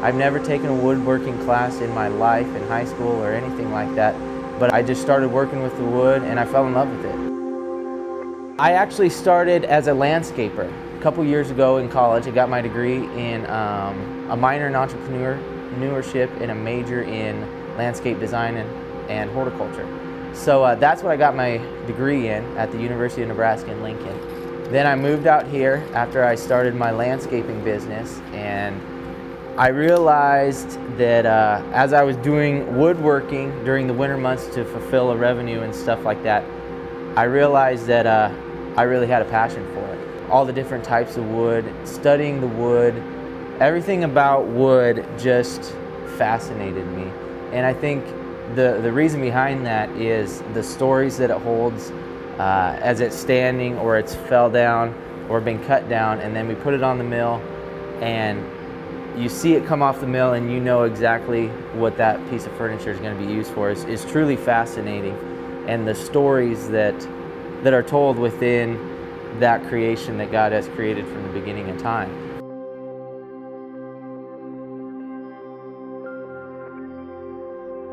I've never taken a woodworking class in my life in high school or anything like that, but I just started working with the wood and I fell in love with it. I actually started as a landscaper. A couple years ago in college, I got my degree in a minor in entrepreneurship and a major in landscape design and horticulture. So that's what I got my degree in at the University of Nebraska in Lincoln. Then I moved out here after I started my landscaping business, and I realized that as I was doing woodworking during the winter months to fulfill a revenue and stuff like that, I realized that I really had a passion for it. All the different types of wood, studying the wood, everything about wood just fascinated me. And I think the reason behind that is the stories that it holds as it's standing or it's fell down or been cut down, and then we put it on the mill and you see it come off the mill and you know exactly what that piece of furniture is going to be used for is truly fascinating. And the stories that are told within that creation that God has created from the beginning of time.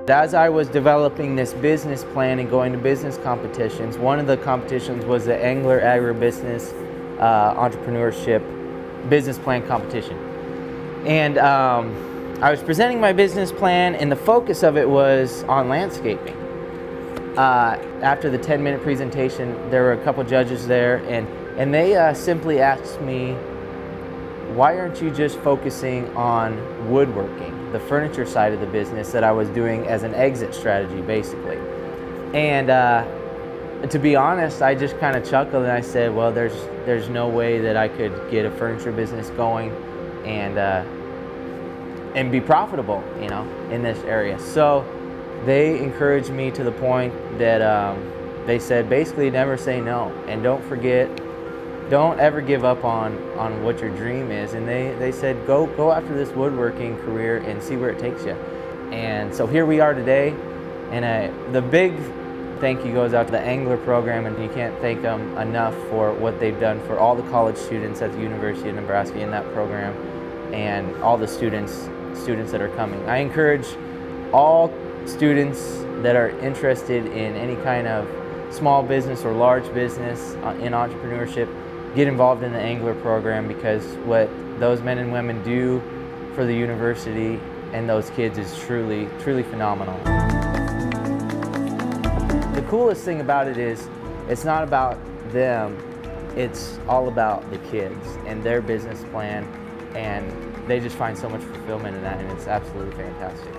As I was developing this business plan and going to business competitions, one of the competitions was the Engler Alum Entrepreneurship business plan competition. And I was presenting my business plan, and the focus of it was on landscaping. After the 10-minute presentation, there were a couple judges there, and they simply asked me, why aren't you just focusing on woodworking, the furniture side of the business that I was doing as an exit strategy, basically? And to be honest, I just kind of chuckled and I said, well, there's no way that I could get a furniture business going and be profitable, you know, in this area. So they encouraged me to the point that they said, basically, never say no, and don't ever give up on what your dream is. And they said, go after this woodworking career and see where it takes you. And so here we are today, and the big thank you goes out to the Engler program, and you can't thank them enough for what they've done for all the college students at the University of Nebraska in that program, and all the students that are coming. I encourage all students that are interested in any kind of small business or large business in entrepreneurship, get involved in the Engler program, because what those men and women do for the university and those kids is truly, truly phenomenal. The coolest thing about it is it's not about them, it's all about the kids and their business plan, and they just find so much fulfillment in that, and it's absolutely fantastic.